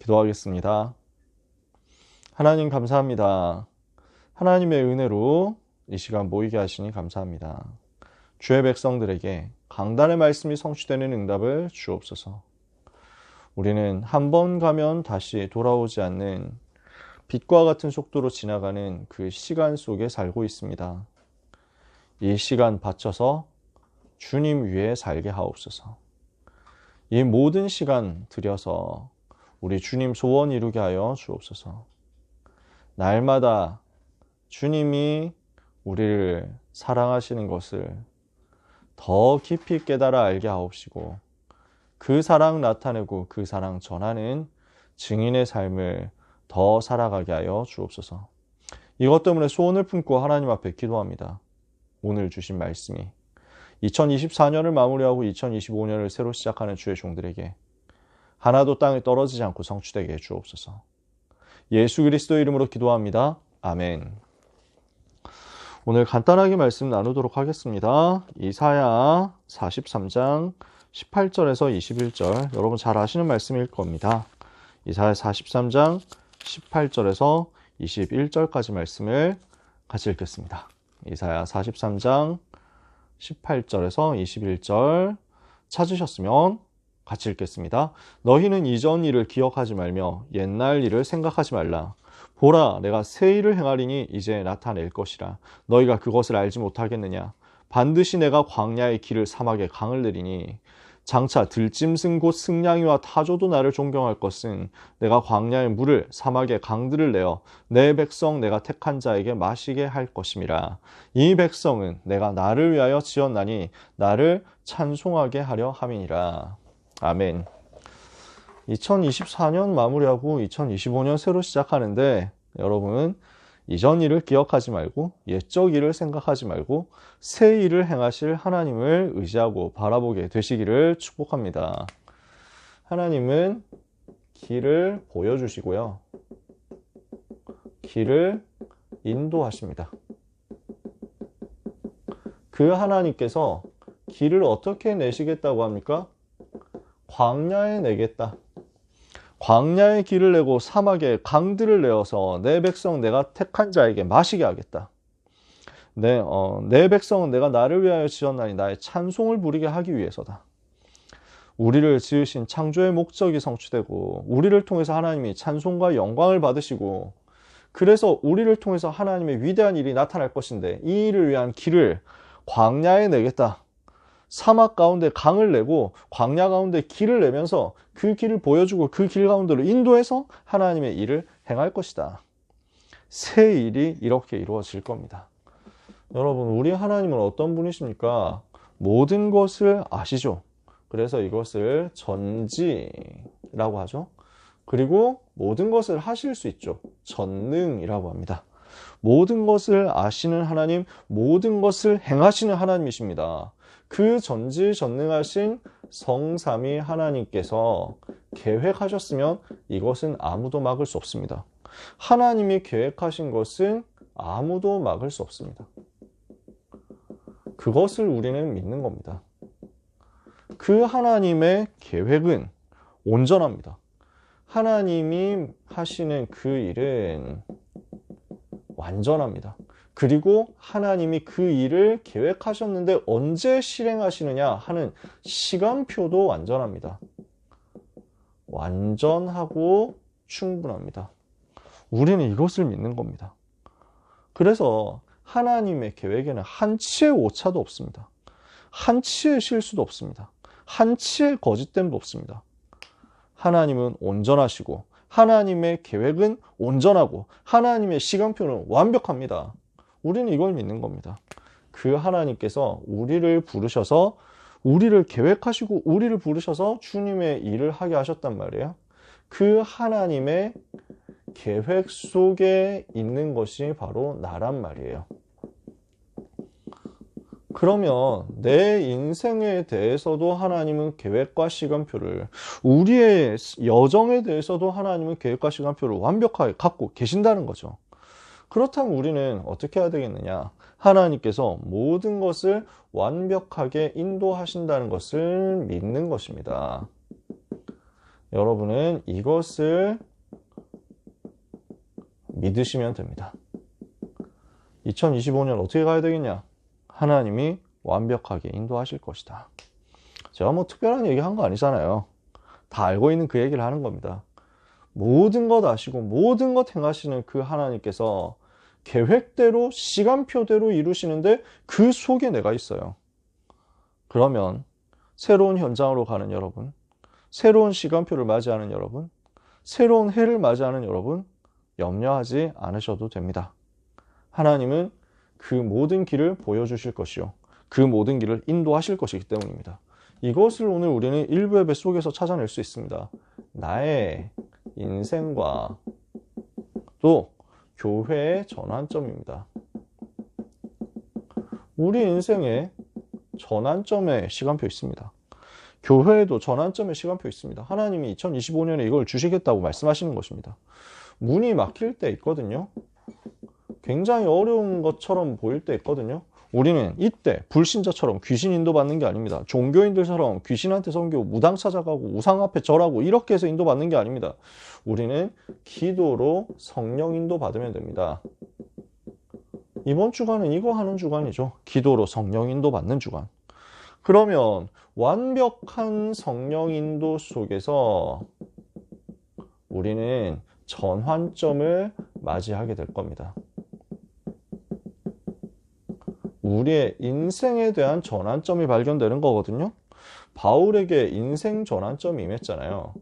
기도하겠습니다. 하나님 감사합니다. 하나님의 은혜로 이 시간 모이게 하시니 감사합니다. 주의 백성들에게 강단의 말씀이 성취되는 응답을 주옵소서. 우리는 한 번 가면 다시 돌아오지 않는 빛과 같은 속도로 지나가는 그 시간 속에 살고 있습니다. 이 시간 바쳐서 주님 위에 살게 하옵소서. 이 모든 시간 들여서 우리 주님 소원 이루게 하여 주옵소서. 날마다 주님이 우리를 사랑하시는 것을 더 깊이 깨달아 알게 하옵시고 그 사랑 나타내고 그 사랑 전하는 증인의 삶을 더 살아가게 하여 주옵소서. 이것 때문에 소원을 품고 하나님 앞에 기도합니다. 오늘 주신 말씀이 2024년을 마무리하고 2025년을 새로 시작하는 주의 종들에게 하나도 땅에 떨어지지 않고 성취되게 해 주옵소서. 예수 그리스도의 이름으로 기도합니다. 아멘. 오늘 간단하게 말씀 나누도록 하겠습니다. 이사야 43장 18절에서 21절, 여러분 잘 아시는 말씀일 겁니다. 이사야 43장 18절에서 21절까지 말씀을 같이 읽겠습니다. 이사야 43장 18절에서 21절 찾으셨으면 같이 읽겠습니다. 너희는 이전 일을 기억하지 말며 옛날 일을 생각하지 말라. 보라, 내가 새 일을 행하리니 이제 나타낼 것이라. 너희가 그것을 알지 못하겠느냐? 반드시 내가 광야의 길을 사막의 강을 내리니 장차 들짐승 곧 승냥이와 타조도 나를 존경할 것은 내가 광야의 물을 사막의 강들을 내어 내 백성 내가 택한 자에게 마시게 할 것임이라. 이 백성은 내가 나를 위하여 지었나니 나를 찬송하게 하려 함이니라. 아멘. 2024년 마무리하고 2025년 새로 시작하는데 여러분 이전 일을 기억하지 말고 옛적 일을 생각하지 말고 새 일을 행하실 하나님을 의지하고 바라보게 되시기를 축복합니다. 하나님은 길을 보여주시고요. 길을 인도하십니다. 그 하나님께서 길을 어떻게 내시겠다고 합니까? 광야에 내겠다. 광야의 길을 내고 사막에 강들을 내어서 내 백성 내가 택한 자에게 마시게 하겠다. 내 백성은 내가 나를 위하여 지었나니 나의 찬송을 부리게 하기 위해서다. 우리를 지으신 창조의 목적이 성취되고 우리를 통해서 하나님이 찬송과 영광을 받으시고 그래서 우리를 통해서 하나님의 위대한 일이 나타날 것인데 이 일을 위한 길을 광야에 내겠다. 사막 가운데 강을 내고 광야 가운데 길을 내면서 그 길을 보여주고 그 길 가운데로 인도해서 하나님의 일을 행할 것이다. 새 일이 이렇게 이루어질 겁니다. 여러분, 우리 하나님은 어떤 분이십니까? 모든 것을 아시죠. 그래서 이것을 전지라고 하죠. 그리고 모든 것을 하실 수 있죠. 전능이라고 합니다. 모든 것을 아시는 하나님, 모든 것을 행하시는 하나님이십니다. 그 전지전능하신 성삼위 하나님께서 계획하셨으면 이것은 아무도 막을 수 없습니다. 하나님이 계획하신 것은 아무도 막을 수 없습니다. 그것을 우리는 믿는 겁니다. 그 하나님의 계획은 온전합니다. 하나님이 하시는 그 일은 완전합니다. 그리고 하나님이 그 일을 계획하셨는데 언제 실행하시느냐 하는 시간표도 완전합니다. 완전하고 충분합니다. 우리는 이것을 믿는 겁니다. 그래서 하나님의 계획에는 한치의 오차도 없습니다. 한치의 실수도 없습니다. 한치의 거짓됨도 없습니다. 하나님은 온전하시고 하나님의 계획은 온전하고 하나님의 시간표는 완벽합니다. 우리는 이걸 믿는 겁니다. 그 하나님께서 우리를 부르셔서 우리를 계획하시고 우리를 부르셔서 주님의 일을 하게 하셨단 말이에요. 그 하나님의 계획 속에 있는 것이 바로 나란 말이에요. 그러면 내 인생에 대해서도 하나님은 계획과 시간표를, 우리의 여정에 대해서도 하나님은 계획과 시간표를 완벽하게 갖고 계신다는 거죠. 그렇다면 우리는 어떻게 해야 되겠느냐? 하나님께서 모든 것을 완벽하게 인도하신다는 것을 믿는 것입니다. 여러분은 이것을 믿으시면 됩니다. 2025년 어떻게 가야 되겠냐? 하나님이 완벽하게 인도하실 것이다. 제가 뭐 특별한 얘기 한 거 아니잖아요. 다 알고 있는 그 얘기를 하는 겁니다. 모든 것 아시고 모든 것 행하시는 그 하나님께서 계획대로 시간표대로 이루시는데 그 속에 내가 있어요. 그러면 새로운 현장으로 가는 여러분, 새로운 시간표를 맞이하는 여러분, 새로운 해를 맞이하는 여러분, 염려하지 않으셔도 됩니다. 하나님은 그 모든 길을 보여주실 것이요, 그 모든 길을 인도하실 것이기 때문입니다. 이것을 오늘 우리는 일부 예배 속에서 찾아낼 수 있습니다. 나의 인생과 또 교회의 전환점입니다. 우리 인생에 전환점의 시간표 있습니다. 교회에도 전환점의 시간표 있습니다. 하나님이 2025년에 이걸 주시겠다고 말씀하시는 것입니다. 문이 막힐 때 있거든요. 굉장히 어려운 것처럼 보일 때 있거든요. 우리는 이때 불신자처럼 귀신 인도받는 게 아닙니다. 종교인들처럼 귀신한테 섬기고 무당 찾아가고 우상 앞에 절하고 이렇게 해서 인도받는 게 아닙니다. 우리는 기도로 성령 인도받으면 됩니다. 이번 주간은 이거 하는 주간이죠. 기도로 성령 인도받는 주간. 그러면 완벽한 성령 인도 속에서 우리는 전환점을 맞이하게 될 겁니다. 우리의 인생에 대한 전환점이 발견되는 거거든요. 바울에게 인생 전환점이 임했잖아요.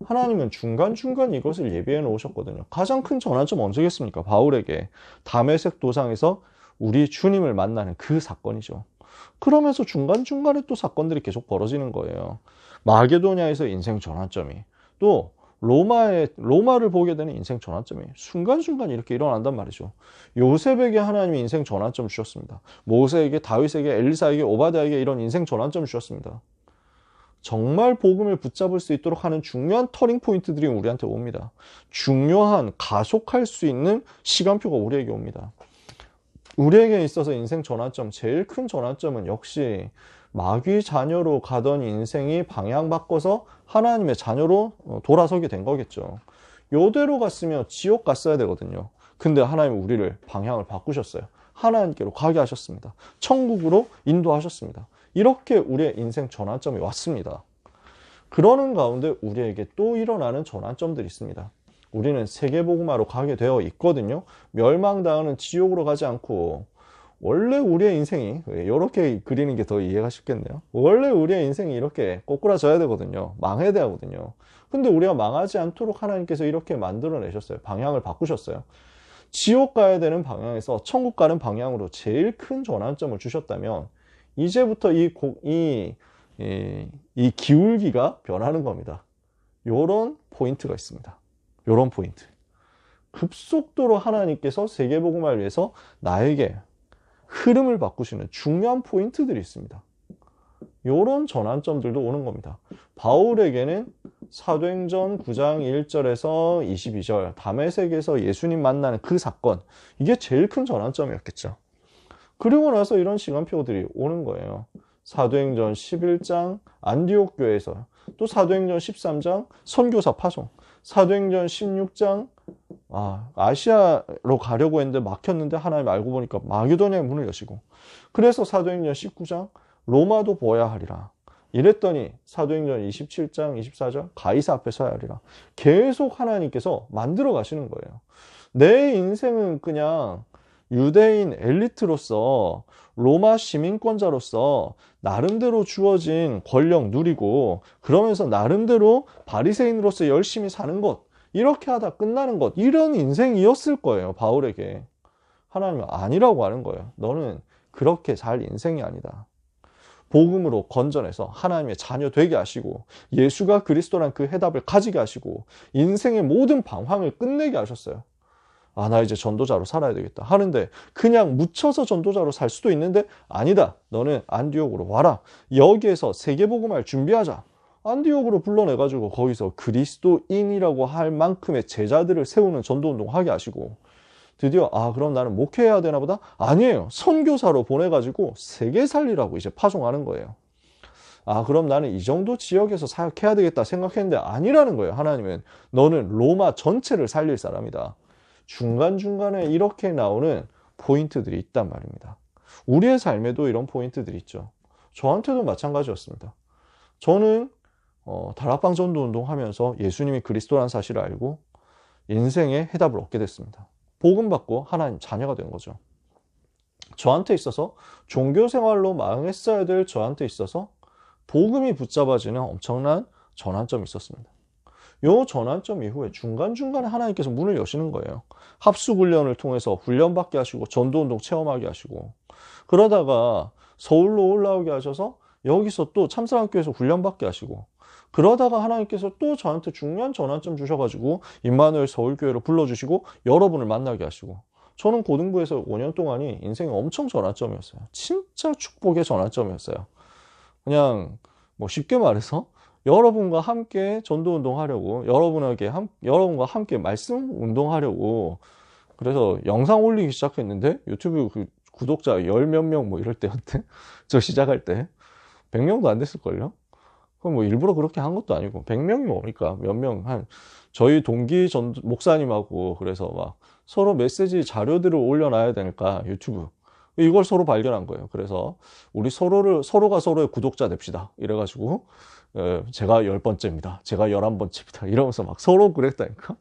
하나님은 중간중간 이것을 예비해 놓으셨거든요. 가장 큰 전환점 언제겠습니까? 바울에게 다메섹 도상에서 우리 주님을 만나는 그 사건이죠. 그러면서 중간중간에 또 사건들이 계속 벌어지는 거예요. 마게도냐에서 인생 전환점이, 또 로마를 보게 되는 인생 전환점이 순간순간 이렇게 일어난단 말이죠. 요셉에게 하나님이 인생 전환점 주셨습니다. 모세에게, 다윗에게, 엘리사에게, 오바댜에게 이런 인생 전환점 주셨습니다. 정말 복음을 붙잡을 수 있도록 하는 중요한 터닝 포인트들이 우리한테 옵니다. 중요한 가속할 수 있는 시간표가 우리에게 옵니다. 우리에게 있어서 인생 전환점, 제일 큰 전환점은 역시 마귀 자녀로 가던 인생이 방향 바꿔서 하나님의 자녀로 돌아서게 된 거겠죠. 요대로 갔으면 지옥 갔어야 되거든요. 근데 하나님은 우리를 방향을 바꾸셨어요. 하나님께로 가게 하셨습니다. 천국으로 인도하셨습니다. 이렇게 우리의 인생 전환점이 왔습니다. 그러는 가운데 우리에게 또 일어나는 전환점들이 있습니다. 우리는 세계복음화로 가게 되어 있거든요. 멸망당하는 지옥으로 가지 않고, 원래 우리의 인생이 이렇게 그리는 게 더 이해가 쉽겠네요. 원래 우리의 인생이 이렇게 꼬꾸라져야 되거든요. 망해야 되거든요. 근데 우리가 망하지 않도록 하나님께서 이렇게 만들어내셨어요. 방향을 바꾸셨어요. 지옥 가야 되는 방향에서 천국 가는 방향으로 제일 큰 전환점을 주셨다면 이제부터 이 기울기가 변하는 겁니다. 요런 포인트가 있습니다. 요런 포인트. 급속도로 하나님께서 세계복음화를 위해서 나에게 흐름을 바꾸시는 중요한 포인트들이 있습니다. 요런 전환점들도 오는 겁니다. 바울에게는 사도행전 9장 1절에서 22절 다메섹에서 예수님 만나는 그 사건, 이게 제일 큰 전환점이었겠죠. 그리고 나서 이런 시간표들이 오는 거예요. 사도행전 11장 안디옥 교회에서, 또 사도행전 13장 선교사 파송, 사도행전 16장 아시아로 가려고 했는데 막혔는데 하나님 알고 보니까 마게도냐의 문을 여시고, 그래서 사도행전 19장 로마도 보아야 하리라. 이랬더니 사도행전 27장 24절 가이사 앞에 서야 하리라. 계속 하나님께서 만들어 가시는 거예요. 내 인생은 그냥 유대인 엘리트로서, 로마 시민권자로서 나름대로 주어진 권력 누리고, 그러면서 나름대로 바리새인으로서 열심히 사는 것, 이렇게 하다 끝나는 것, 이런 인생이었을 거예요. 바울에게. 하나님은 아니라고 하는 거예요. 너는 그렇게 살 인생이 아니다. 복음으로 건져내서 하나님의 자녀 되게 하시고, 예수가 그리스도란 그 해답을 가지게 하시고, 인생의 모든 방황을 끝내게 하셨어요. 나 이제 전도자로 살아야 되겠다 하는데 그냥 묻혀서 전도자로 살 수도 있는데, 아니다, 너는 안디옥으로 와라. 여기에서 세계복음화를 준비하자. 안디옥으로 불러내가지고 거기서 그리스도인이라고 할 만큼의 제자들을 세우는 전도운동 하게 하시고, 드디어 그럼 나는 목회해야 되나 보다? 아니에요. 선교사로 보내가지고 세계 살리라고 이제 파송하는 거예요. 아, 그럼 나는 이 정도 지역에서 사역해야 되겠다 생각했는데 아니라는 거예요. 하나님은 너는 로마 전체를 살릴 사람이다. 중간중간에 이렇게 나오는 포인트들이 있단 말입니다. 우리의 삶에도 이런 포인트들이 있죠. 저한테도 마찬가지였습니다. 저는 다락방 전도 운동하면서 예수님이 그리스도라는 사실을 알고 인생의 해답을 얻게 됐습니다. 복음 받고 하나님 자녀가 된 거죠. 저한테 있어서 종교생활로 망했어야 될 저한테 있어서 복음이 붙잡아지는 엄청난 전환점이 있었습니다. 요 전환점 이후에 중간중간에 하나님께서 문을 여시는 거예요. 합숙훈련을 통해서 훈련받게 하시고 전도운동 체험하게 하시고, 그러다가 서울로 올라오게 하셔서 여기서 또 참사랑교회에서 훈련받게 하시고, 그러다가 하나님께서 또 저한테 중요한 전환점 주셔가지고 임마누엘 서울교회로 불러주시고 여러분을 만나게 하시고, 저는 고등부에서 5년 동안이 인생의 엄청 전환점이었어요. 진짜 축복의 전환점이었어요. 그냥 뭐 쉽게 말해서 여러분과 함께 전도 운동하려고, 여러분과 함께 말씀 운동하려고, 그래서 영상 올리기 시작했는데 유튜브 그 구독자 열 몇 명 뭐 이럴 때였대. 저 시작할 때 100명도 안 됐을걸요. 그럼 뭐 일부러 그렇게 한 것도 아니고, 100명이 뭡니까? 몇 명, 저희 동기 목사님하고 그래서 막 서로 메시지 자료들을 올려놔야 되니까 유튜브. 이걸 서로 발견한 거예요. 그래서 우리 서로가 서로의 구독자 됩시다. 이래가지고, 제가 10번째입니다. 제가 11번째입니다. 이러면서 막 서로 그랬다니까.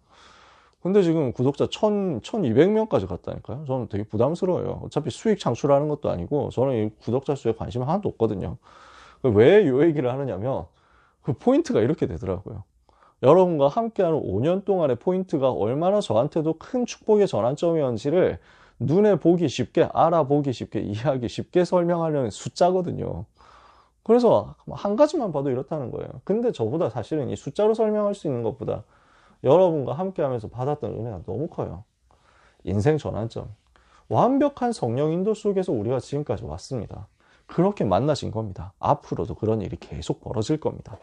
근데 지금 구독자 1200명까지 갔다니까요. 저는 되게 부담스러워요. 어차피 수익 창출하는 것도 아니고, 저는 이 구독자 수에 관심이 하나도 없거든요. 왜 이 얘기를 하느냐면, 그 포인트가 이렇게 되더라고요. 여러분과 함께하는 5년 동안의 포인트가 얼마나 저한테도 큰 축복의 전환점이었는지를 눈에 보기 쉽게, 알아보기 쉽게, 이해하기 쉽게 설명하려는 숫자거든요. 그래서 한 가지만 봐도 이렇다는 거예요. 근데 저보다 사실은 이 숫자로 설명할 수 있는 것보다 여러분과 함께 하면서 받았던 은혜가 너무 커요. 인생 전환점. 완벽한 성령 인도 속에서 우리가 지금까지 왔습니다. 그렇게 만나신 겁니다. 앞으로도 그런 일이 계속 벌어질 겁니다.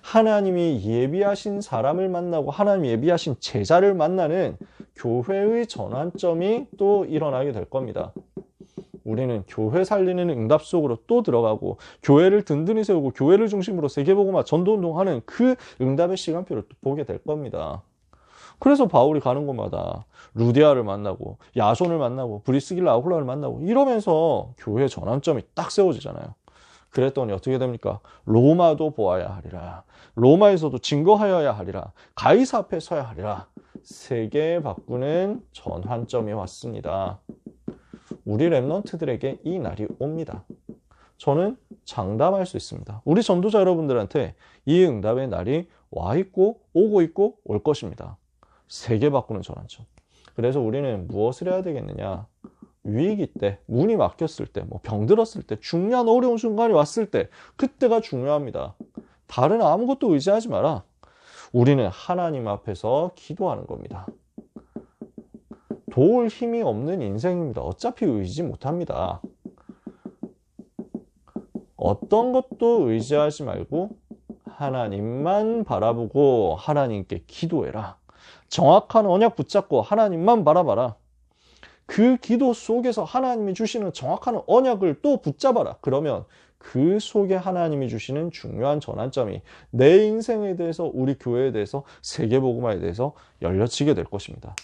하나님이 예비하신 사람을 만나고 하나님이 예비하신 제자를 만나는 교회의 전환점이 또 일어나게 될 겁니다. 우리는 교회 살리는 응답 속으로 또 들어가고, 교회를 든든히 세우고 교회를 중심으로 세계복음화 전도운동하는 그 응답의 시간표를 또 보게 될 겁니다. 그래서 바울이 가는 곳마다 루디아를 만나고 야손을 만나고 브리스길라 아굴라를 만나고 이러면서 교회 전환점이 딱 세워지잖아요. 그랬더니 어떻게 됩니까? 로마도 보아야 하리라. 로마에서도 증거하여야 하리라. 가이사 앞에 서야 하리라. 세계 바꾸는 전환점이 왔습니다. 우리 랩런트들에게 이 날이 옵니다. 저는 장담할 수 있습니다. 우리 전도자 여러분들한테 이 응답의 날이 와 있고 오고 있고 올 것입니다. 세계 바꾸는 전환점. 그래서 우리는 무엇을 해야 되겠느냐? 위기 때, 문이 막혔을 때, 뭐 병들었을 때, 중요한 어려운 순간이 왔을 때, 그때가 중요합니다. 다른 아무것도 의지하지 마라. 우리는 하나님 앞에서 기도하는 겁니다. 도울 힘이 없는 인생입니다. 어차피 의지 못합니다. 어떤 것도 의지하지 말고 하나님만 바라보고 하나님께 기도해라. 정확한 언약 붙잡고 하나님만 바라봐라. 그 기도 속에서 하나님이 주시는 정확한 언약을 또 붙잡아라. 그러면 그 속에 하나님이 주시는 중요한 전환점이 내 인생에 대해서, 우리 교회에 대해서, 세계복음화에 대해서 열려지게 될 것입니다.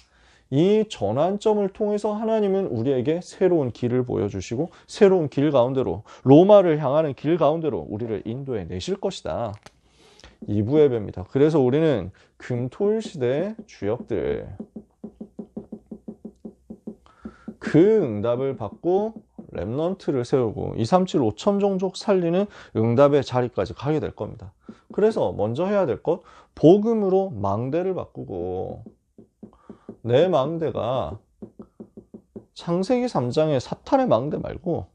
이 전환점을 통해서 하나님은 우리에게 새로운 길을 보여주시고 새로운 길 가운데로, 로마를 향하는 길 가운데로 우리를 인도해 내실 것이다. 2부 예배입니다. 그래서 우리는 금토일 시대의 주역들, 그 응답을 받고 렘넌트를 세우고 237 5천 종족 살리는 응답의 자리까지 가게 될 겁니다. 그래서 먼저 해야 될 것, 복음으로 망대를 바꾸고, 내 망대가 창세기 3장의 사탄의 망대 말고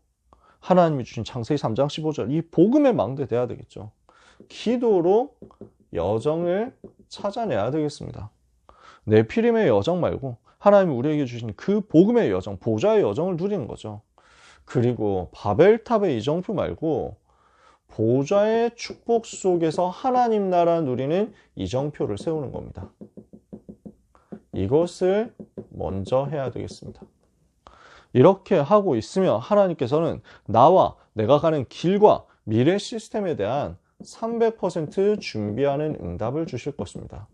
하나님이 주신 창세기 3장 15절 이 복음의 망대 돼야 되겠죠. 기도로 여정을 찾아내야 되겠습니다. 네피림의 여정 말고 하나님이 우리에게 주신 그 복음의 여정, 보좌의 여정을 누리는 거죠. 그리고 바벨탑의 이정표 말고 보좌의 축복 속에서 하나님 나라 누리는 이정표를 세우는 겁니다. 이것을 먼저 해야 되겠습니다. 이렇게 하고 있으면 하나님께서는 나와 내가 가는 길과 미래 시스템에 대한 300% 준비하는 응답을 주실 것입니다.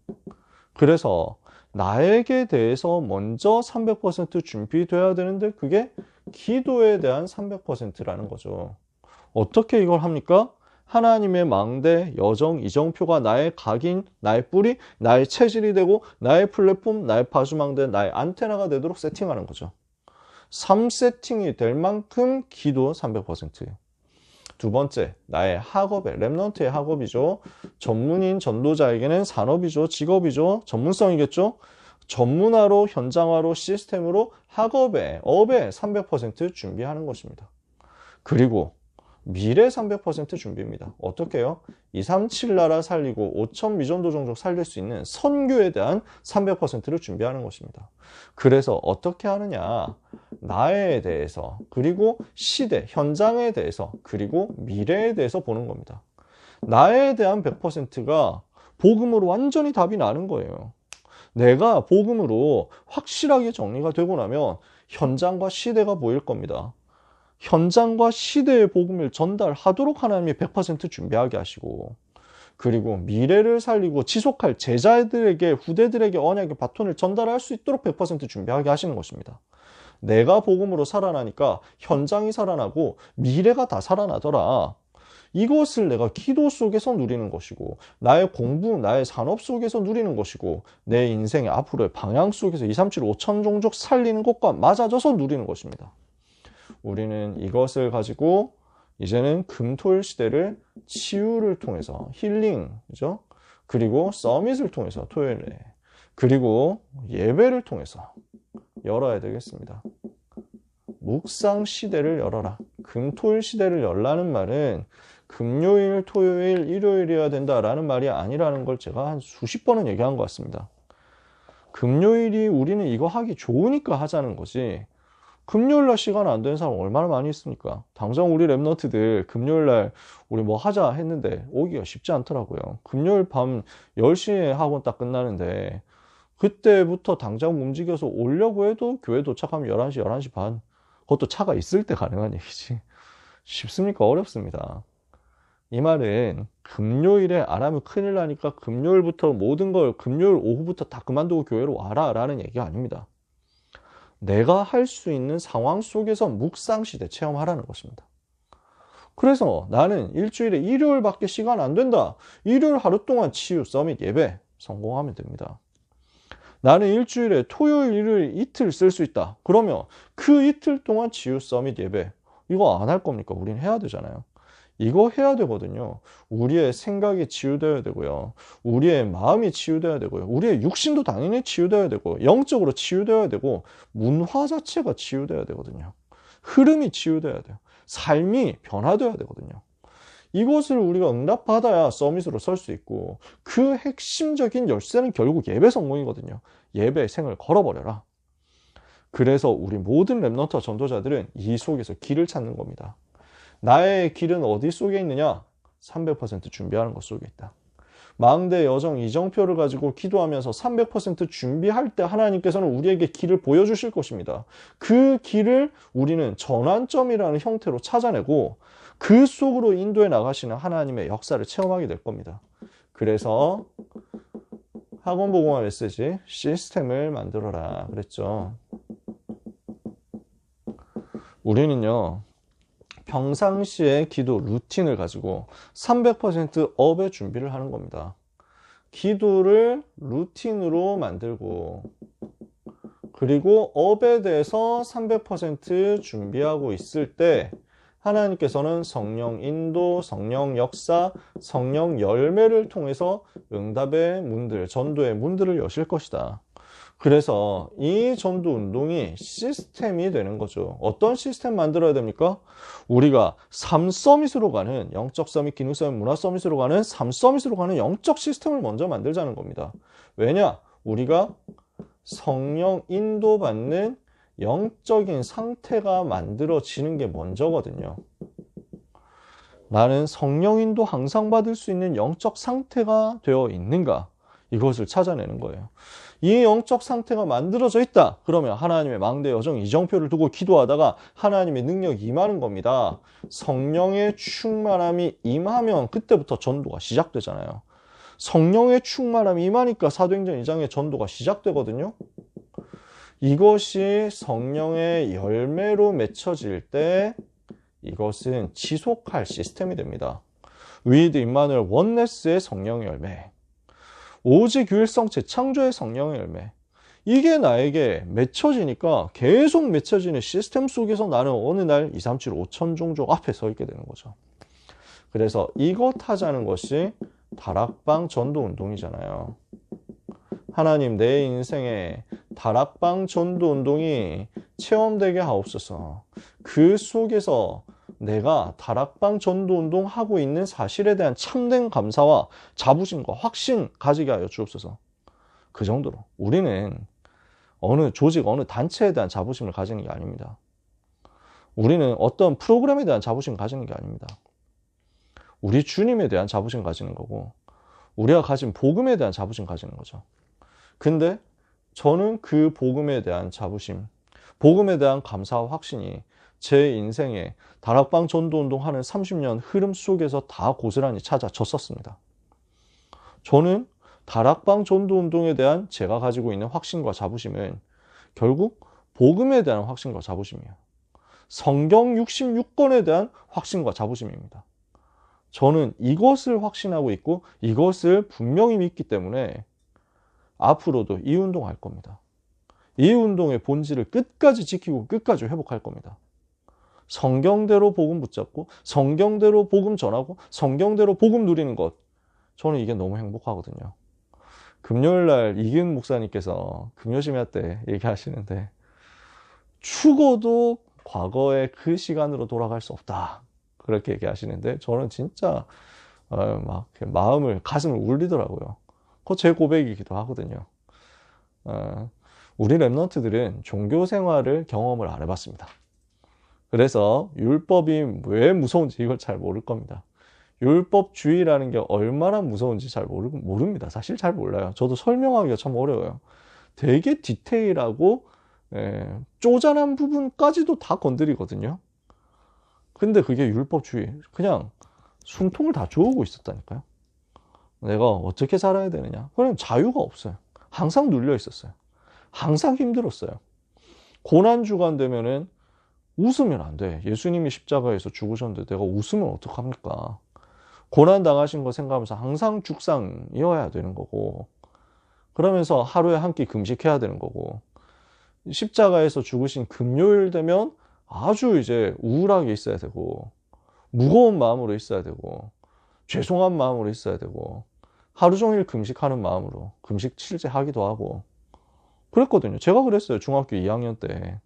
그래서 나에게 대해서 먼저 300% 준비돼야 되는데 그게 기도에 대한 300%라는 거죠. 어떻게 이걸 합니까? 하나님의 망대, 여정, 이정표가 나의 각인, 나의 뿌리, 나의 체질이 되고 나의 플랫폼, 나의 파수망대, 나의 안테나가 되도록 세팅하는 거죠. 3세팅이 될 만큼 기도 300%. 두 번째, 나의 학업에, 랩넌트의 학업이죠. 전문인 전도자에게는 산업이죠. 직업이죠. 전문성이겠죠. 전문화로, 현장화로, 시스템으로 학업에, 업에 300% 준비하는 것입니다. 그리고 미래 300% 준비입니다. 어떻게 해요? 237 나라 살리고 5천 미전도 종족 살릴 수 있는 선교에 대한 300%를 준비하는 것입니다. 그래서 어떻게 하느냐? 나에 대해서, 그리고 시대, 현장에 대해서, 그리고 미래에 대해서 보는 겁니다. 나에 대한 100%가 복음으로 완전히 답이 나는 거예요. 내가 복음으로 확실하게 정리가 되고 나면 현장과 시대가 보일 겁니다. 현장과 시대의 복음을 전달하도록 하나님이 100% 준비하게 하시고, 그리고 미래를 살리고 지속할 제자들에게, 후대들에게 언약의 바톤을 전달할 수 있도록 100% 준비하게 하시는 것입니다. 내가 복음으로 살아나니까 현장이 살아나고 미래가 다 살아나더라. 이것을 내가 기도 속에서 누리는 것이고, 나의 공부, 나의 산업 속에서 누리는 것이고, 내 인생의 앞으로의 방향 속에서 237 5천 종족 살리는 것과 맞아져서 누리는 것입니다. 우리는 이것을 가지고 이제는 금토일 시대를 치유를 통해서 힐링, 그죠? 그리고 서밋을 통해서 토요일에, 그리고 예배를 통해서 열어야 되겠습니다. 묵상 시대를 열어라. 금토일 시대를 열라는 말은 금요일, 토요일, 일요일이어야 된다라는 말이 아니라는 걸 제가 한 수십 번은 얘기한 것 같습니다. 금요일이 우리는 이거 하기 좋으니까 하자는 거지, 금요일날 시간 안 되는 사람 얼마나 많이 있습니까? 당장 우리 랩너트들 금요일날 우리 뭐 하자 했는데 오기가 쉽지 않더라고요. 금요일 밤 10시에 학원 딱 끝나는데 그때부터 당장 움직여서 오려고 해도 교회 도착하면 11시, 11시 반. 그것도 차가 있을 때 가능한 얘기지. 쉽습니까? 어렵습니다. 이 말은 금요일에 안 하면 큰일 나니까 금요일부터 모든 걸 금요일 오후부터 다 그만두고 교회로 와라 라는 얘기가 아닙니다. 내가 할 수 있는 상황 속에서 묵상시대 체험하라는 것입니다. 그래서 나는 일주일에 일요일밖에 시간 안 된다. 일요일 하루 동안 치유, 서밋, 예배 성공하면 됩니다. 나는 일주일에 토요일, 일요일 이틀 쓸 수 있다. 그러면 그 이틀 동안 치유, 서밋, 예배 이거 안 할 겁니까? 우린 해야 되잖아요. 이거 해야 되거든요. 우리의 생각이 치유되어야 되고요. 우리의 마음이 치유되어야 되고요. 우리의 육신도 당연히 치유되어야 되고, 영적으로 치유되어야 되고, 문화 자체가 치유되어야 되거든요. 흐름이 치유되어야 돼요. 삶이 변화되어야 되거든요. 이것을 우리가 응답받아야 서밋으로 설 수 있고, 그 핵심적인 열쇠는 결국 예배 성공이거든요. 예배 생을 걸어버려라. 그래서 우리 모든 랩넌트와 전도자들은 이 속에서 길을 찾는 겁니다. 나의 길은 어디 속에 있느냐? 300% 준비하는 것 속에 있다. 망대, 여정, 이정표를 가지고 기도하면서 300% 준비할 때 하나님께서는 우리에게 길을 보여주실 것입니다. 그 길을 우리는 전환점이라는 형태로 찾아내고 그 속으로 인도해 나가시는 하나님의 역사를 체험하게 될 겁니다. 그래서 학원복음화 메시지 시스템을 만들어라 그랬죠. 우리는요, 평상시의 기도 루틴을 가지고 300% 업의 준비를 하는 겁니다. 기도를 루틴으로 만들고, 그리고 업에 대해서 300% 준비하고 있을 때 하나님께서는 성령 인도, 성령 역사, 성령 열매를 통해서 응답의 문들, 전도의 문들을 여실 것이다. 그래서 이 전도 운동이 시스템이 되는 거죠. 어떤 시스템 만들어야 됩니까? 우리가 3서밋으로 가는 영적 서밋, 기능 서밋, 문화 서밋으로 가는 3서밋으로 가는 영적 시스템을 먼저 만들자는 겁니다. 왜냐? 우리가 성령 인도받는 영적인 상태가 만들어지는 게 먼저거든요. 나는 성령 인도 항상 받을 수 있는 영적 상태가 되어 있는가? 이것을 찾아내는 거예요. 이 영적 상태가 만들어져 있다. 그러면 하나님의 망대 여정 이정표를 두고 기도하다가 하나님의 능력이 임하는 겁니다. 성령의 충만함이 임하면 그때부터 전도가 시작되잖아요. 성령의 충만함이 임하니까 사도행전 2장의 전도가 시작되거든요. 이것이 성령의 열매로 맺혀질 때 이것은 지속할 시스템이 됩니다. 위드 임마누엘 원네스의 성령의 열매, 오직 유일성 재창조의 성령의 열매, 이게 나에게 맺혀지니까 계속 맺혀지는 시스템 속에서 나는 어느 날 237 5천 종족 앞에 서 있게 되는 거죠. 그래서 이것 하자는 것이 다락방 전도 운동이잖아요. 하나님 내 인생에 다락방 전도 운동이 체험되게 하옵소서. 그 속에서 내가 다락방 전도 운동 하고 있는 사실에 대한 참된 감사와 자부심과 확신 가지게 하여 주옵소서. 그 정도로 우리는 어느 조직, 어느 단체에 대한 자부심을 가지는 게 아닙니다. 우리는 어떤 프로그램에 대한 자부심을 가지는 게 아닙니다. 우리 주님에 대한 자부심 가지는 거고 우리가 가진 복음에 대한 자부심 가지는 거죠. 근데 저는 그 복음에 대한 자부심, 복음에 대한 감사와 확신이 제 인생에 다락방 전도운동 하는 30년 흐름 속에서 다 고스란히 찾아졌었습니다. 저는 다락방 전도운동에 대한 제가 가지고 있는 확신과 자부심은 결국 복음에 대한 확신과 자부심이에요. 성경 66권에 대한 확신과 자부심입니다. 저는 이것을 확신하고 있고 이것을 분명히 믿기 때문에 앞으로도 이 운동할 겁니다. 이 운동의 본질을 끝까지 지키고 끝까지 회복할 겁니다. 성경대로 복음 붙잡고 성경대로 복음 전하고 성경대로 복음 누리는 것, 저는 이게 너무 행복하거든요. 금요일날 이기훈 목사님께서 금요심야 때 얘기하시는데 죽어도 과거의 그 시간으로 돌아갈 수 없다, 그렇게 얘기하시는데 저는 진짜 막 가슴을 울리더라고요. 그거 제 고백이기도 하거든요. 우리 랩런트들은 종교 생활을 경험을 안 해봤습니다. 그래서 율법이 왜 무서운지 이걸 잘 모를 겁니다. 율법주의라는 게 얼마나 무서운지 잘 모릅니다. 사실 잘 몰라요. 저도 설명하기가 참 어려워요. 되게 디테일하고 쪼잔한 부분까지도 다 건드리거든요. 근데 그게 율법주의, 그냥 숨통을 다 조우고 있었다니까요. 내가 어떻게 살아야 되느냐, 그냥 자유가 없어요. 항상 눌려 있었어요. 항상 힘들었어요. 고난주간 되면은 웃으면 안 돼. 예수님이 십자가에서 죽으셨는데 내가 웃으면 어떡합니까? 고난 당하신 거 생각하면서 항상 죽상이어야 되는 거고, 그러면서 하루에 한 끼 금식해야 되는 거고, 십자가에서 죽으신 금요일 되면 아주 이제 우울하게 있어야 되고, 무거운 마음으로 있어야 되고, 죄송한 마음으로 있어야 되고, 하루 종일 금식하는 마음으로 금식 실제하기도 하고 그랬거든요. 제가 그랬어요. 중학교 2학년 때.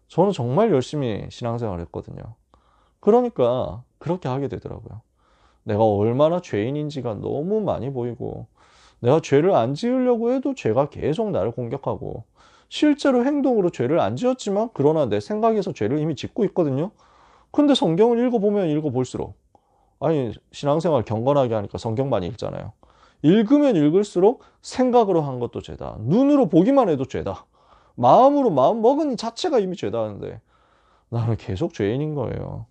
저는 정말 열심히 신앙생활 했거든요. 그러니까 그렇게 하게 되더라고요. 내가 얼마나 죄인인지가 너무 많이 보이고, 내가 죄를 안 지으려고 해도 죄가 계속 나를 공격하고, 실제로 행동으로 죄를 안 지었지만 그러나 내 생각에서 죄를 이미 짓고 있거든요. 근데 성경을 읽어보면 읽어볼수록, 아니 신앙생활 경건하게 하니까 성경 많이 읽잖아요. 읽으면 읽을수록 생각으로 한 것도 죄다, 눈으로 보기만 해도 죄다, 마음으로 마음 먹은 자체가 이미 죄다는데 나는 계속 죄인인 거예요.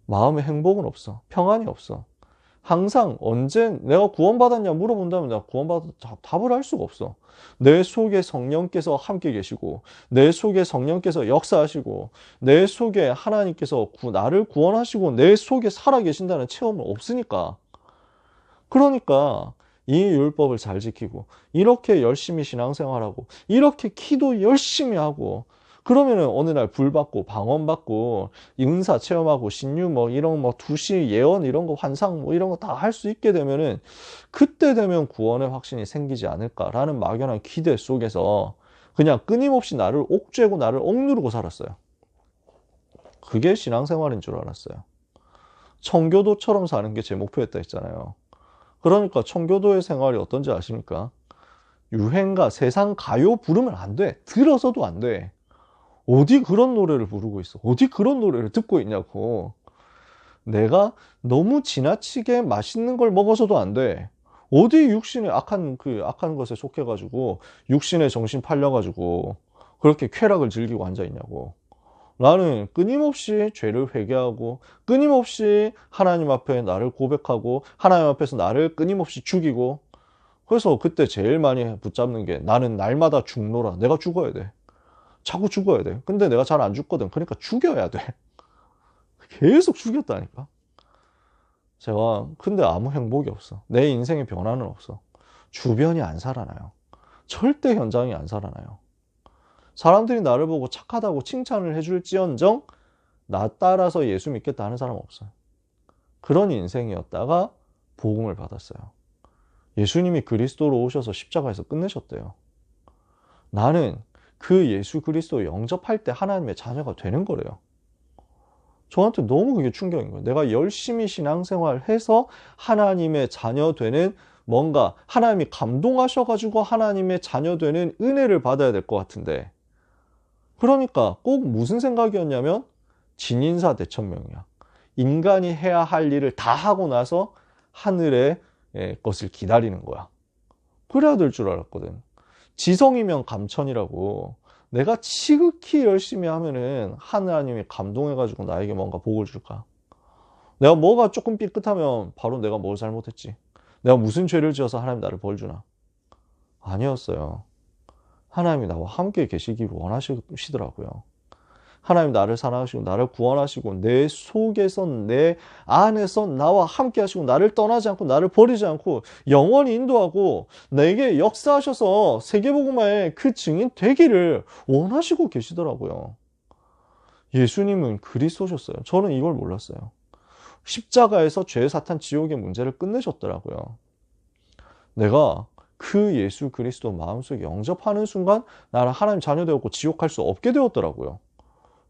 마음에 행복은 없어. 평안이 없어. 항상 언제 내가 구원받았냐 물어본다면 내가 구원받았다 답을 할 수가 없어. 내 속에 성령께서 함께 계시고, 내 속에 성령께서 역사하시고, 내 속에 하나님께서 나를 구원하시고 내 속에 살아 계신다는 체험은 없으니까. 그러니까 이 율법을 잘 지키고 이렇게 열심히 신앙생활하고 이렇게 기도 열심히 하고, 그러면은 어느 날 불 받고 방언 받고 은사 체험하고 신유 이런 두시 예언 이런 거 환상 이런 거 다 할 수 있게 되면은 그때 되면 구원의 확신이 생기지 않을까라는 막연한 기대 속에서 그냥 끊임없이 나를 옥죄고 나를 억누르고 살았어요. 그게 신앙생활인 줄 알았어요. 청교도처럼 사는 게 제 목표였다 했잖아요. 그러니까 청교도의 생활이 어떤지 아십니까? 유행가, 세상 가요 부르면 안 돼. 들어서도 안 돼. 어디 그런 노래를 부르고 있어? 어디 그런 노래를 듣고 있냐고. 내가 너무 지나치게 맛있는 걸 먹어서도 안 돼. 어디 육신의 악한 것에 속해가지고 육신의 정신 팔려가지고 그렇게 쾌락을 즐기고 앉아 있냐고. 나는 끊임없이 죄를 회개하고 끊임없이 하나님 앞에 나를 고백하고 하나님 앞에서 나를 끊임없이 죽이고. 그래서 그때 제일 많이 붙잡는 게 나는 날마다 죽노라. 내가 죽어야 돼. 자꾸 죽어야 돼. 근데 내가 잘 안 죽거든. 그러니까 죽여야 돼. 계속 죽였다니까. 제가 근데 아무 행복이 없어. 내 인생의 변화는 없어. 주변이 안 살아나요. 절대 현장이 안 살아나요. 사람들이 나를 보고 착하다고 칭찬을 해줄지언정 나 따라서 예수 믿겠다 하는 사람 없어요. 그런 인생이었다가 복음을 받았어요. 예수님이 그리스도로 오셔서 십자가에서 끝내셨대요. 나는 그 예수 그리스도 영접할 때 하나님의 자녀가 되는 거래요. 저한테 너무 그게 충격인 거예요. 내가 열심히 신앙생활해서 하나님의 자녀 되는 뭔가 하나님이 감동하셔가지고 하나님의 자녀 되는 은혜를 받아야 될 것 같은데, 그러니까 꼭 무슨 생각이었냐면 진인사 대천명이야. 인간이 해야 할 일을 다 하고 나서 하늘의 것을 기다리는 거야. 그래야 될 줄 알았거든. 지성이면 감천이라고. 내가 지극히 열심히 하면은 하나님이 감동해가지고 나에게 뭔가 복을 줄까? 내가 뭐가 조금 삐끗하면 바로 내가 뭘 잘못했지? 내가 무슨 죄를 지어서 하나님 나를 벌 주나? 아니었어요. 하나님이 나와 함께 계시기를 원하시더라고요. 하나님 나를 사랑하시고 나를 구원하시고 내 속에서 내 안에서 나와 함께 하시고 나를 떠나지 않고 나를 버리지 않고 영원히 인도하고 내게 역사하셔서 세계복음화의 그 증인 되기를 원하시고 계시더라고요. 예수님은 그리스도셨어요. 저는 이걸 몰랐어요. 십자가에서 죄, 사탄, 지옥의 문제를 끝내셨더라고요. 내가 그 예수 그리스도 마음속에 영접하는 순간 나는 하나님 자녀 되었고 지옥 갈 수 없게 되었더라고요.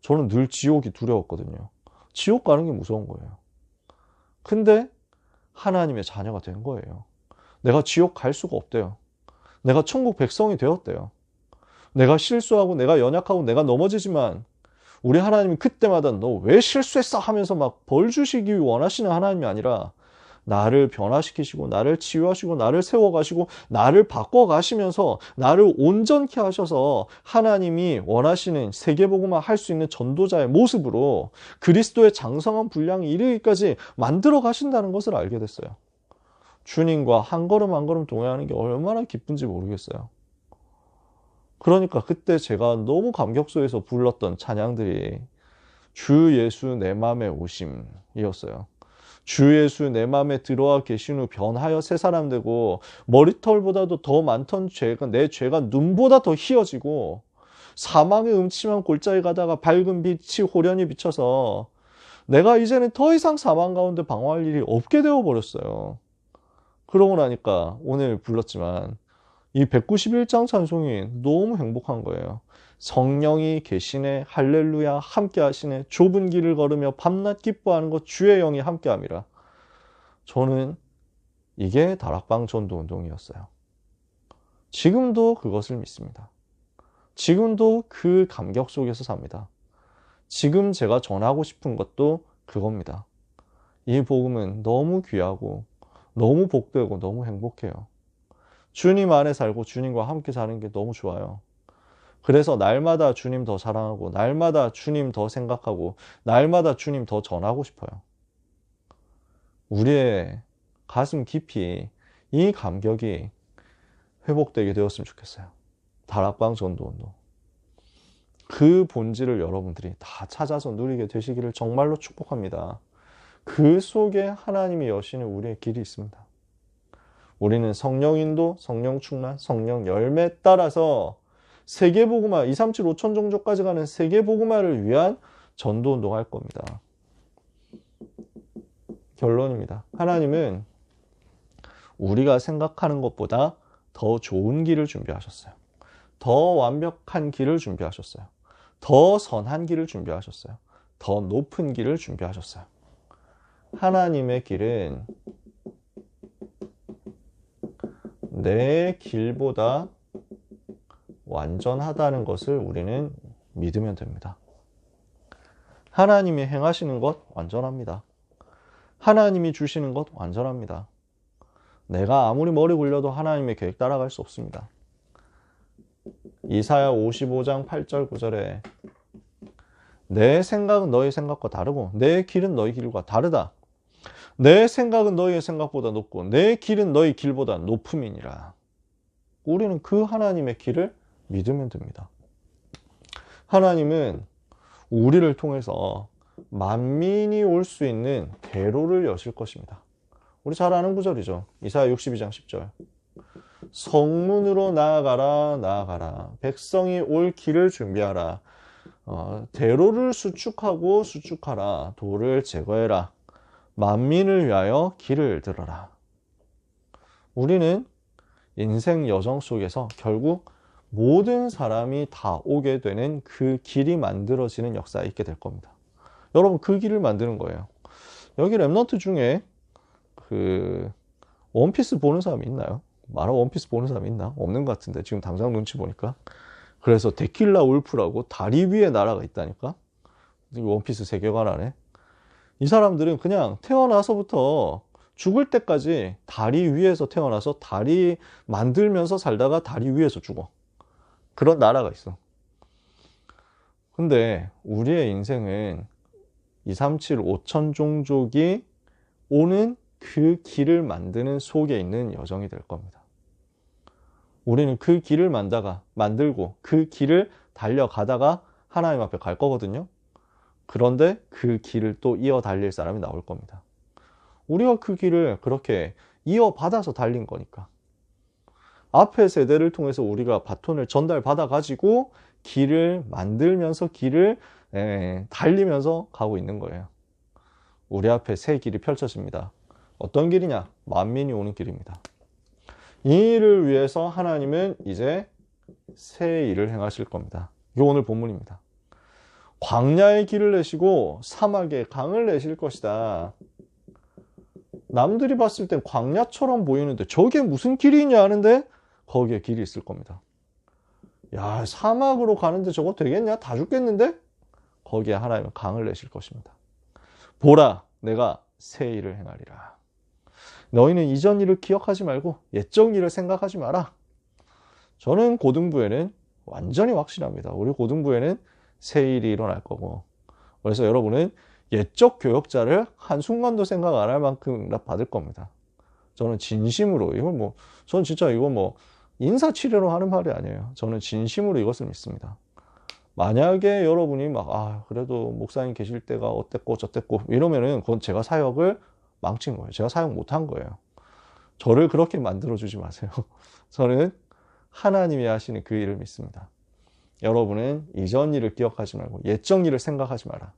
저는 늘 지옥이 두려웠거든요. 지옥 가는 게 무서운 거예요. 근데 하나님의 자녀가 된 거예요. 내가 지옥 갈 수가 없대요. 내가 천국 백성이 되었대요. 내가 실수하고 내가 연약하고 내가 넘어지지만 우리 하나님이 그때마다 너 왜 실수했어 하면서 막 벌 주시기 원하시는 하나님이 아니라 나를 변화시키시고 나를 치유하시고 나를 세워가시고 나를 바꿔가시면서 나를 온전케 하셔서 하나님이 원하시는 세계복음화 할 수 있는 전도자의 모습으로 그리스도의 장성한 분량이 이르기까지 만들어 가신다는 것을 알게 됐어요. 주님과 한 걸음 한 걸음 동행하는 게 얼마나 기쁜지 모르겠어요. 그러니까 그때 제가 너무 감격소에서 불렀던 찬양들이 주 예수 내 맘에 오심이었어요. 주 예수 내 맘에 들어와 계신 후 변하여 새 사람 되고 머리털보다도 더 많던 죄가 내 죄가 눈보다 더 희어지고 사망의 음침한 골짜기 가다가 밝은 빛이 호련히 비쳐서 내가 이제는 더 이상 사망 가운데 방황할 일이 없게 되어 버렸어요. 그러고 나니까 오늘 불렀지만 이 191장 찬송이 너무 행복한 거예요. 성령이 계시네 할렐루야 함께 하시네 좁은 길을 걸으며 밤낮 기뻐하는 것 주의 영이 함께 함이라. 저는 이게 다락방 전도 운동이었어요. 지금도 그것을 믿습니다. 지금도 그 감격 속에서 삽니다. 지금 제가 전하고 싶은 것도 그겁니다. 이 복음은 너무 귀하고 너무 복되고 너무 행복해요. 주님 안에 살고 주님과 함께 사는 게 너무 좋아요. 그래서 날마다 주님 더 사랑하고 날마다 주님 더 생각하고 날마다 주님 더 전하고 싶어요. 우리의 가슴 깊이 이 감격이 회복되게 되었으면 좋겠어요. 다락방 전도운동. 그 본질을 여러분들이 다 찾아서 누리게 되시기를 정말로 축복합니다. 그 속에 하나님이 여시는 우리의 길이 있습니다. 우리는 성령인도, 성령 충만, 성령 열매에 따라서 세계복음화, 237, 5천 종족까지 가는 세계복음화를 위한 전도운동 할 겁니다. 결론입니다. 하나님은 우리가 생각하는 것보다 더 좋은 길을 준비하셨어요. 더 완벽한 길을 준비하셨어요. 더 선한 길을 준비하셨어요. 더 높은 길을 준비하셨어요. 하나님의 길은 내 길보다 완전하다는 것을 우리는 믿으면 됩니다. 하나님이 행하시는 것 완전합니다. 하나님이 주시는 것 완전합니다. 내가 아무리 머리 굴려도 하나님의 계획 따라갈 수 없습니다. 이사야 55장 8절 9절에 내 생각은 너희 생각과 다르고 내 길은 너희 길과 다르다. 내 생각은 너희의 생각보다 높고 내 길은 너희 길보다 높음이니라. 우리는 그 하나님의 길을 믿으면 됩니다. 하나님은 우리를 통해서 만민이 올 수 있는 대로를 여실 것입니다. 우리 잘 아는 구절이죠. 이사야 62장 10절. 성문으로 나아가라 나아가라. 백성이 올 길을 준비하라. 대로를 수축하고 수축하라. 돌을 제거해라. 만민을 위하여 길을 들어라. 우리는 인생 여정 속에서 결국 모든 사람이 다 오게 되는 그 길이 만들어지는 역사에 있게 될 겁니다. 여러분, 그 길을 만드는 거예요. 여기 랩넌트 중에 그 원피스 보는 사람이 있나요? 마라 원피스 보는 사람이 있나? 없는 것 같은데 지금 당장 눈치 보니까. 그래서 데킬라 울프라고 다리 위에 나라가 있다니까. 원피스 세계관 안에 이 사람들은 그냥 태어나서부터 죽을 때까지 다리 위에서 태어나서 다리 만들면서 살다가 다리 위에서 죽어. 그런 나라가 있어. 근데 우리의 인생은 237, 5천 종족이 오는 그 길을 만드는 속에 있는 여정이 될 겁니다. 우리는 그 길을 만들고 그 길을 달려가다가 하나님 앞에 갈 거거든요. 그런데 그 길을 또 이어 달릴 사람이 나올 겁니다. 우리가 그 길을 그렇게 이어받아서 달린 거니까. 앞의 세대를 통해서 우리가 바톤을 전달받아 가지고 길을 만들면서 길을 달리면서 가고 있는 거예요. 우리 앞에 새 길이 펼쳐집니다. 어떤 길이냐? 만민이 오는 길입니다. 이 일을 위해서 하나님은 이제 새 일을 행하실 겁니다. 이게 오늘 본문입니다. 광야의 길을 내시고 사막의 강을 내실 것이다. 남들이 봤을 땐 광야처럼 보이는데 저게 무슨 길이냐 하는데 거기에 길이 있을 겁니다. 야, 사막으로 가는데 저거 되겠냐? 다 죽겠는데? 거기에 하나님은 강을 내실 것입니다. 보라, 내가 새 일을 행하리라. 너희는 이전 일을 기억하지 말고 옛적 일을 생각하지 마라. 저는 고등부에는 완전히 확실합니다. 우리 고등부에는 새 일이 일어날 거고. 그래서 여러분은 옛적 교역자를 한순간도 생각 안 할 만큼 받을 겁니다. 저는 진심으로, 저는 진짜 인사치레로 하는 말이 아니에요. 저는 진심으로 이것을 믿습니다. 만약에 여러분이 그래도 목사님 계실 때가 어땠고 저땠고 이러면은 그건 제가 사역을 망친 거예요. 제가 사역 못한 거예요. 저를 그렇게 만들어주지 마세요. 저는 하나님이 하시는 그 일을 믿습니다. 여러분은 이전 일을 기억하지 말고 옛적 일을 생각하지 마라.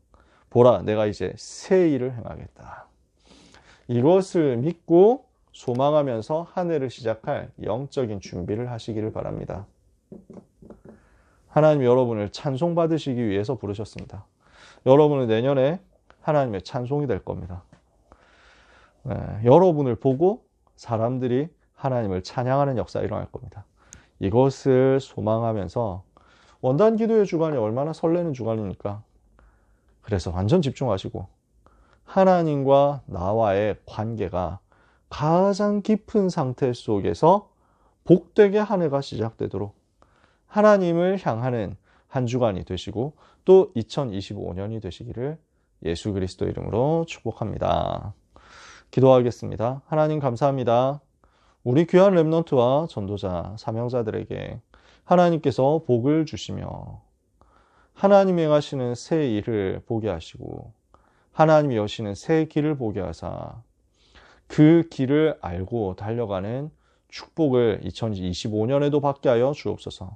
보라, 내가 이제 새 일을 행하겠다. 이것을 믿고 소망하면서 한 해를 시작할 영적인 준비를 하시기를 바랍니다. 하나님 여러분을 찬송받으시기 위해서 부르셨습니다. 여러분은 내년에 하나님의 찬송이 될 겁니다. 여러분을 보고 사람들이 하나님을 찬양하는 역사가 일어날 겁니다. 이것을 소망하면서 원단 기도의 주간이 얼마나 설레는 주간입니까? 그래서 완전 집중하시고 하나님과 나와의 관계가 가장 깊은 상태 속에서 복되게 한 해가 시작되도록 하나님을 향하는 한 주간이 되시고 또 2025년이 되시기를 예수 그리스도 이름으로 축복합니다. 기도하겠습니다. 하나님 감사합니다. 우리 귀한 렘넌트와 전도자, 사명자들에게 하나님께서 복을 주시며 하나님이 행하시는 새 일을 보게 하시고 하나님이 여시는 새 길을 보게 하사 그 길을 알고 달려가는 축복을 2025년에도 받게 하여 주옵소서.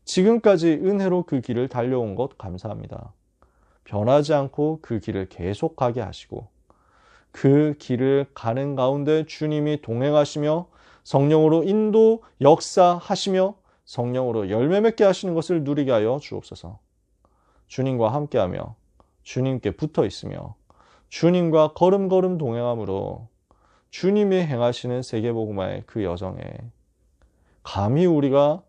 지금까지 은혜로 그 길을 달려온 것 감사합니다. 변하지 않고 그 길을 계속하게 하시고 그 길을 가는 가운데 주님이 동행하시며 성령으로 인도 역사하시며 성령으로 열매 맺게 하시는 것을 누리게 하여 주옵소서. 주님과 함께하며 주님께 붙어 있으며 주님과 걸음걸음 동행함으로 주님이 행하시는 세계복음화의 그 여정에 감히 우리가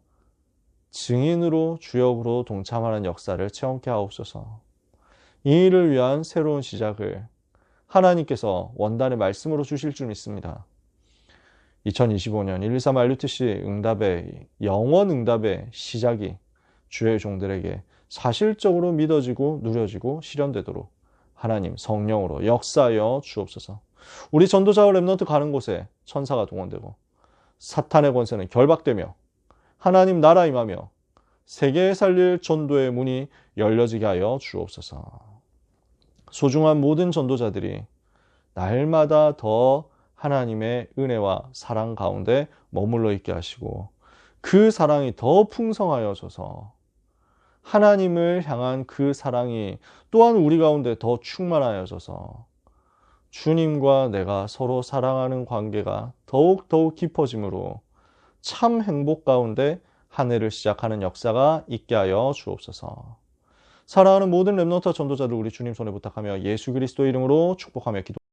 증인으로 주역으로 동참하는 역사를 체험케 하옵소서. 이 일을 위한 새로운 시작을 하나님께서 원단의 말씀으로 주실 줄 믿습니다. 2025년 123 RUTC 응답의 영원 응답의 시작이 주의 종들에게 사실적으로 믿어지고 누려지고 실현되도록 하나님 성령으로 역사하여 주옵소서. 우리 전도자와 렘넌트 가는 곳에 천사가 동원되고 사탄의 권세는 결박되며 하나님 나라 임하며 세계에 살릴 전도의 문이 열려지게 하여 주옵소서. 소중한 모든 전도자들이 날마다 더 하나님의 은혜와 사랑 가운데 머물러 있게 하시고 그 사랑이 더 풍성하여져서 하나님을 향한 그 사랑이 또한 우리 가운데 더 충만하여져서 주님과 내가 서로 사랑하는 관계가 더욱더욱 깊어짐으로 참 행복 가운데 한 해를 시작하는 역사가 있게 하여 주옵소서. 사랑하는 모든 렘넌트 전도자들 우리 주님 손에 부탁하며 예수 그리스도 이름으로 축복하며 기도합니다.